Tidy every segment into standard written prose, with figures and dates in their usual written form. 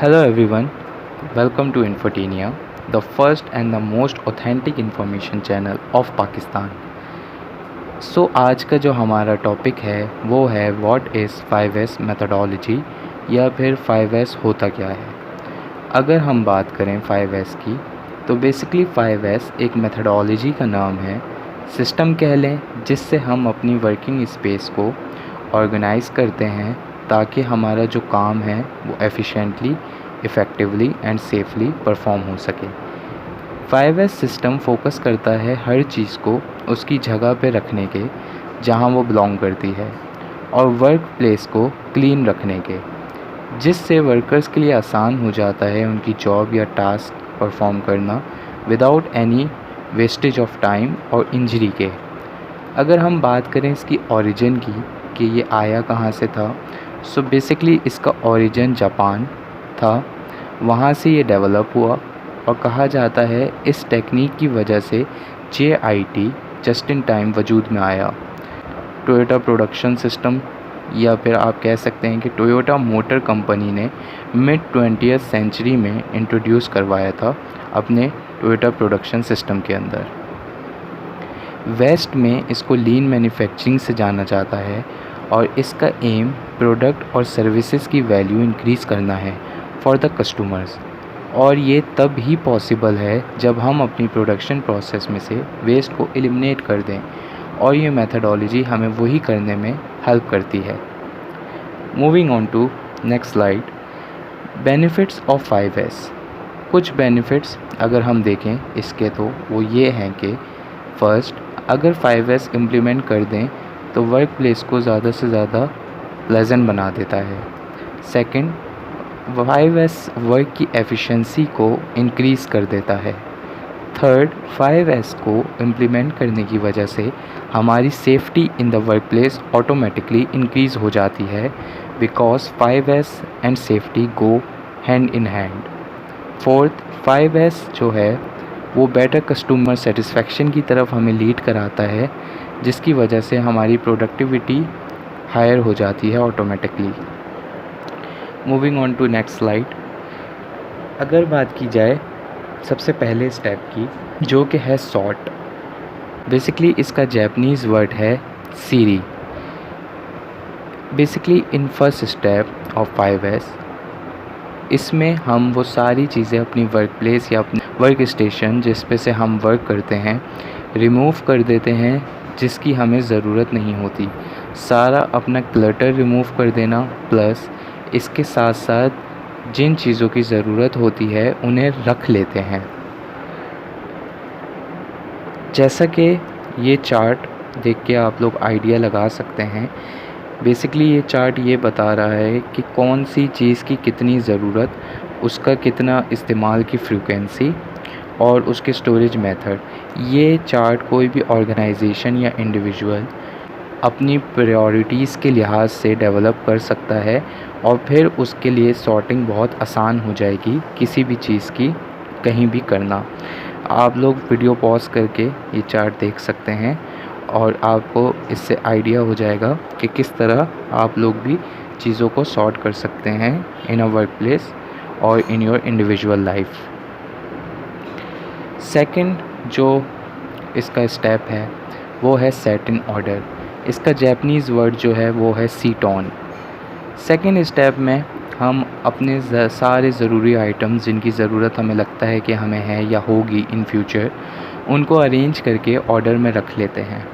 Hello everyone, welcome to Infotenia, the first and the most authentic information channel of Pakistan. आज का जो हमारा topic है वो है व्हाट इज़ 5S मेथडोलॉजी या फिर 5S होता क्या है। अगर हम बात करें 5S की तो बेसिकली 5S एक मेथडोलॉजी का नाम है, सिस्टम कह लें, जिससे हम अपनी वर्किंग स्पेस को ऑर्गेनाइज़ करते हैं ताकि हमारा जो काम है वो efficiently, effectively and safely perform हो सके। 5S सिस्टम फोकस करता है हर चीज़ को उसकी जगह पे रखने के जहाँ वो बिलोंग करती है और वर्क प्लेस को क्लीन रखने के, जिससे वर्कर्स के लिए आसान हो जाता है उनकी जॉब या टास्क परफॉर्म करना without any wastage of time और इंजरी के। अगर हम बात करें इसकी ओरिजिन की कि ये आया कहाँ से था, सो बेसिकली इसका ओरिजिन जापान था, वहाँ से ये डेवलप हुआ और कहा जाता है इस टेक्निक की वजह से JIT जस्ट इन टाइम वजूद में आया। टोयोटा प्रोडक्शन सिस्टम या फिर आप कह सकते हैं कि टोयोटा मोटर कंपनी ने मिड 20th सेंचुरी में इंट्रोड्यूस करवाया था अपने टोयोटा प्रोडक्शन सिस्टम के अंदर। वेस्ट में इसको लीन मैन्युफैक्चरिंग से जाना जाता है और इसका एम प्रोडक्ट और सर्विसेज की वैल्यू इंक्रीज़ करना है फॉर द कस्टमर्स, और ये तब ही पॉसिबल है जब हम अपनी प्रोडक्शन प्रोसेस में से वेस्ट को एलिमिनेट कर दें, और ये मेथडोलॉजी हमें वही करने में हेल्प करती है। Moving on to next slide, benefits of 5S। कुछ बेनिफिट्स अगर हम देखें इसके तो वो ये हैं कि फ़र्स्ट, अगर 5S इम्प्लीमेंट कर दें तो वर्क प्लेस को ज़्यादा से ज़्यादा प्लेजेंट बना देता है। सेकंड, 5S वर्क की एफिशिएंसी को इंक्रीज़ कर देता है। थर्ड, 5S को इम्प्लीमेंट करने की वजह से हमारी safety in the work place automatically increase हो जाती है because 5S and safety go hand in hand. Fourth, 5S जो है वो बेटर कस्टमर सेटिस्फेक्शन की तरफ हमें लीड कराता है, जिसकी वजह से हमारी प्रोडक्टिविटी हायर हो जाती है automatically. Moving on to next slide, अगर बात की जाए सबसे पहले स्टेप की जो कि है सॉर्ट। बेसिकली इसका जापानीज़ वर्ड है सीरी। Basically in first step of 5S, इसमें हम वो सारी चीज़ें अपनी वर्क प्लेस या अपनी वर्क स्टेशन जिस पे से हम वर्क करते हैं रिमूव कर देते हैं, जिसकी हमें ज़रूरत नहीं होती। सारा अपना क्लटर रिमूव कर देना, प्लस इसके साथ साथ जिन चीज़ों की ज़रूरत होती है उन्हें रख लेते हैं। जैसा कि ये चार्ट देख के आप लोग आइडिया लगा सकते हैं, बेसिकली ये चार्ट ये बता रहा है कि कौन सी चीज़ की कितनी ज़रूरत, उसका कितना इस्तेमाल की फ्रीक्वेंसी और उसके स्टोरेज मेथड। ये चार्ट कोई भी ऑर्गेनाइजेशन या इंडिविजुअल अपनी प्रायोरिटीज़ के लिहाज से डेवलप कर सकता है और फिर उसके लिए सॉर्टिंग बहुत आसान हो जाएगी किसी भी चीज़ की कहीं भी करना। आप लोग वीडियो पॉज करके ये चार्ट देख सकते हैं और आपको इससे आइडिया हो जाएगा कि किस तरह आप लोग भी चीज़ों को सॉर्ट कर सकते हैं इन अ वर्क प्लेस और in your individual life. Second जो इसका स्टेप है वो है सेट इन ऑर्डर। इसका जापानीज़ वर्ड जो है वो है सीटॉन। सेकंड स्टेप में हम अपने सारे ज़रूरी आइटम्स जिनकी ज़रूरत हमें लगता है कि हमें है या होगी इन फ्यूचर, उनको अरेंज करके ऑर्डर में रख लेते हैं।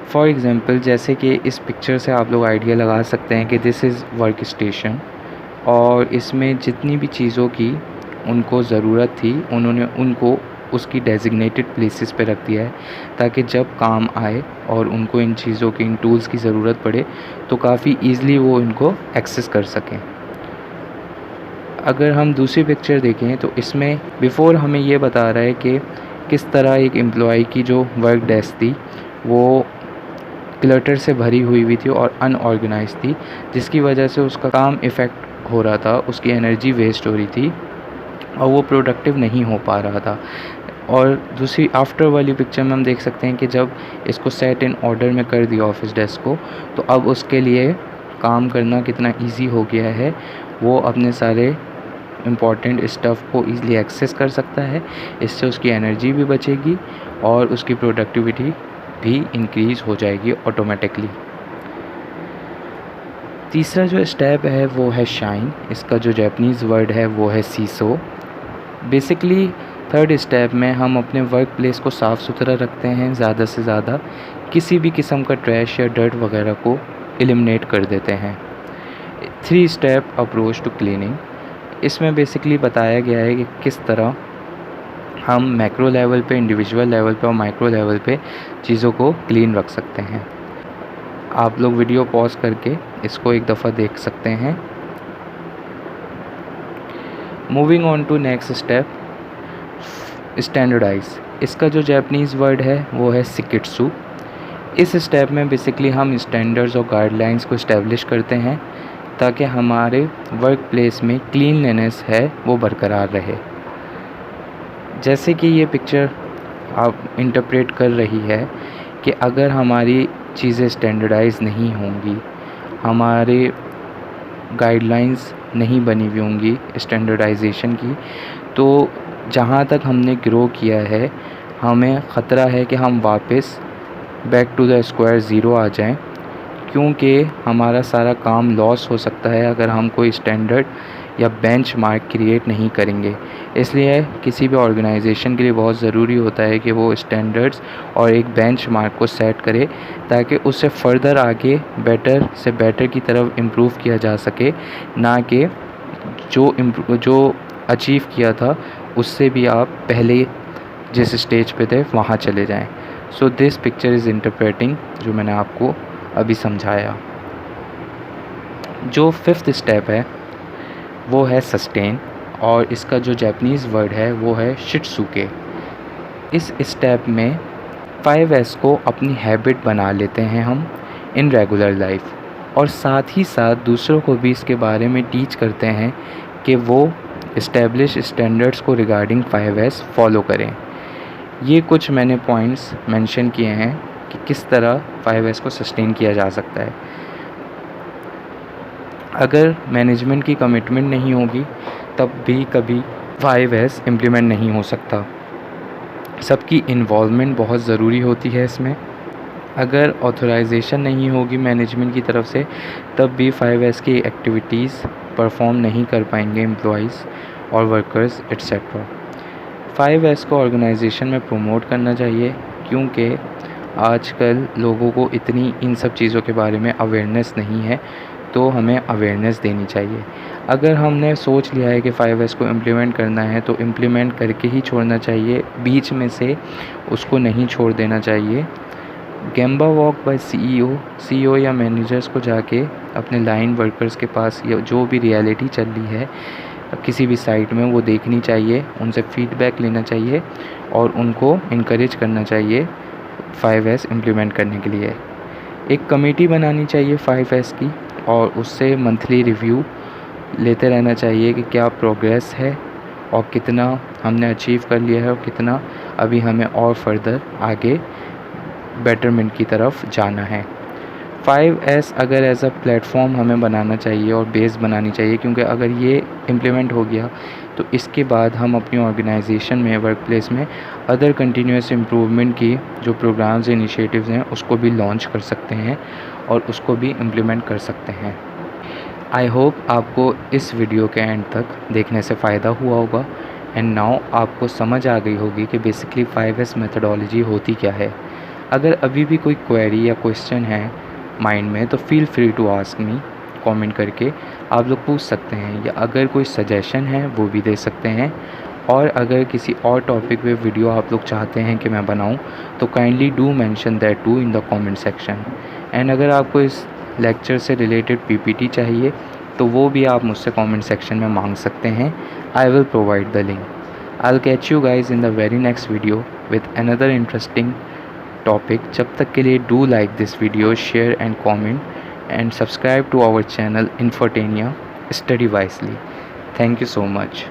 फॉर एग्ज़ाम्पल, जैसे कि इस पिक्चर से आप लोग आइडिया लगा सकते हैं कि दिस इज़ वर्क स्टेशन, और इसमें जितनी भी चीज़ों की उनको ज़रूरत थी उन्होंने उनको उसकी डेजिग्नेटेड प्लेसेस पे रख दिया है ताकि जब काम आए और उनको इन चीज़ों की, इन टूल्स की ज़रूरत पड़े तो काफ़ी ईज़िली वो इनको एक्सेस कर सकें। अगर हम दूसरी पिक्चर देखें तो इसमें बिफ़ोर हमें ये बता रहा है कि किस तरह एक एम्प्लॉय की जो वर्क डेस्क थी वो क्लटर से भरी हुई थी और अनऑर्गेनाइज थी, जिसकी वजह से उसका काम इफ़ेक्ट हो रहा था, उसकी एनर्जी वेस्ट हो रही थी और वो प्रोडक्टिव नहीं हो पा रहा था। और दूसरी आफ्टर वाली पिक्चर में हम देख सकते हैं कि जब इसको सेट इन ऑर्डर में कर दिया ऑफिस डेस्क को, तो अब उसके लिए काम करना कितना इजी हो गया है। वो अपने सारे इम्पॉर्टेंट स्टफ़ को ईज़िली एक्सेस कर सकता है। इससे उसकी एनर्जी भी बचेगी और उसकी प्रोडक्टिविटी भी इंक्रीज़ हो जाएगी ऑटोमेटिकली। तीसरा जो स्टेप है वो है शाइन। इसका जो जापानीज़ वर्ड है वो है सीसो। बेसिकली थर्ड स्टेप में हम अपने वर्क प्लेस को साफ़ सुथरा रखते हैं, ज़्यादा से ज़्यादा किसी भी किस्म का ट्रैश या डर्ट वगैरह को एलिमिनेट कर देते हैं। 3 स्टेप अप्रोच टू क्लीनिंग। इसमें बेसिकली बताया गया है कि किस तरह हम मैक्रो लेवल पे, इंडिविजुअल लेवल पे और माइक्रो लेवल पे चीज़ों को क्लीन रख सकते हैं। आप लोग वीडियो पॉज करके इसको एक दफ़ा देख सकते हैं। Moving on to next step, standardize. इसका जो जापानीज़ वर्ड है वो है शिकित्सु। इस स्टेप में बेसिकली हम स्टैंडर्ड्स और गाइडलाइंस को इस्टेब्लिश करते हैं ताकि हमारे वर्क प्लेस में क्लीनलीनेस है वो बरकरार रहे। जैसे कि ये पिक्चर आप इंटरप्रेट कर रही है कि अगर हमारी चीज़ें स्टैंडर्डाइज नहीं होंगी, हमारे गाइडलाइंस नहीं बनी हुई होंगी स्टैंडर्डाइजेशन की, तो जहाँ तक हमने ग्रो किया है हमें ख़तरा है कि हम वापस back to the square zero आ जाएं, क्योंकि हमारा सारा काम लॉस हो सकता है अगर हम कोई स्टैंडर्ड या बेंचमार्क क्रिएट नहीं करेंगे। इसलिए किसी भी ऑर्गेनाइजेशन के लिए बहुत ज़रूरी होता है कि वो स्टैंडर्ड्स और एक बेंचमार्क को सेट करे ताकि उससे फ़र्दर आगे बेटर से बेटर की तरफ इम्प्रूव किया जा सके, ना कि जो अचीव किया था उससे भी आप पहले जिस स्टेज पे थे वहाँ चले जाएं। So this picture is interpreting जो मैंने आपको अभी समझाया। जो 5th स्टेप है वो है सस्टेन और इसका जो जापानीज़ वर्ड है वो है शित्सुके। इस स्टेप में 5S को अपनी हैबिट बना लेते हैं हम इन रेगुलर लाइफ, और साथ ही साथ दूसरों को भी इसके बारे में टीच करते हैं कि वो इस्टेब्लिश स्टैंडर्ड्स को रिगार्डिंग 5S फॉलो करें। ये कुछ मैंने पॉइंट्स मेंशन किए हैं कि किस तरह 5S को सस्टेन किया जा सकता है। अगर मैनेजमेंट की कमिटमेंट नहीं होगी तब भी कभी 5S इम्प्लीमेंट नहीं हो सकता। सबकी इन्वॉल्वमेंट बहुत ज़रूरी होती है इसमें। अगर ऑथराइजेशन नहीं होगी मैनेजमेंट की तरफ से तब भी 5S की एक्टिविटीज़ परफॉर्म नहीं कर पाएंगे एम्प्लॉइज़ और वर्कर्स एट्सेट्रा। 5S को ऑर्गेनाइजेशन में प्रमोट करना चाहिए, क्योंकि आजकल लोगों को इतनी इन सब चीज़ों के बारे में अवेयरनेस नहीं है, तो हमें अवेयरनेस देनी चाहिए। अगर हमने सोच लिया है कि 5S को इम्प्लीमेंट करना है तो इम्प्लीमेंट करके ही छोड़ना चाहिए, बीच में से उसको नहीं छोड़ देना चाहिए। गेम्बा वॉक बाय CEO या मैनेजर्स को जाके अपने लाइन वर्कर्स के पास या जो भी रियलिटी चल रही है किसी भी साइट में वो देखनी चाहिए, उनसे फीडबैक लेना चाहिए और उनको इनकरेज करना चाहिए 5S इम्प्लीमेंट करने के लिए। एक कमेटी बनानी चाहिए 5S की और उससे मंथली रिव्यू लेते रहना चाहिए कि क्या प्रोग्रेस है और कितना हमने अचीव कर लिया है और कितना अभी हमें और फर्दर आगे बेटरमेंट की तरफ जाना है। 5S अगर एज अ प्लेटफॉर्म हमें बनाना चाहिए और बेस बनानी चाहिए, क्योंकि अगर ये इम्प्लीमेंट हो गया तो इसके बाद हम अपनी ऑर्गेनाइजेशन में, वर्क प्लेस में अदर कंटिन्यूस इम्प्रूवमेंट की जो प्रोग्राम्स इनिशिएटिव्स हैं उसको भी लॉन्च कर सकते हैं और उसको भी इम्प्लीमेंट कर सकते हैं। आई होप आपको इस वीडियो के एंड तक देखने से फ़ायदा हुआ होगा एंड नाउ आपको समझ आ गई होगी कि बेसिकली 5S मेथडोलॉजी होती क्या है। अगर अभी भी कोई क्वेरी या क्वेश्चन है माइंड में तो feel free to ask me, comment करके आप लोग पूछ सकते हैं, या अगर कोई सजेशन है वो भी दे सकते हैं। और अगर किसी और टॉपिक पे वीडियो आप लोग चाहते हैं कि मैं बनाऊं तो kindly do mention that to in the comment section. And अगर आपको इस लेक्चर से रिलेटेड PPT चाहिए तो वो भी आप मुझसे कमेंट सेक्शन में मांग सकते हैं। I will provide the link. I will catch you guys in the very next video with another interesting topic. जब तक के लिए do like this video, share and comment and subscribe to our channel Infotainia study wisely. Thank you so much.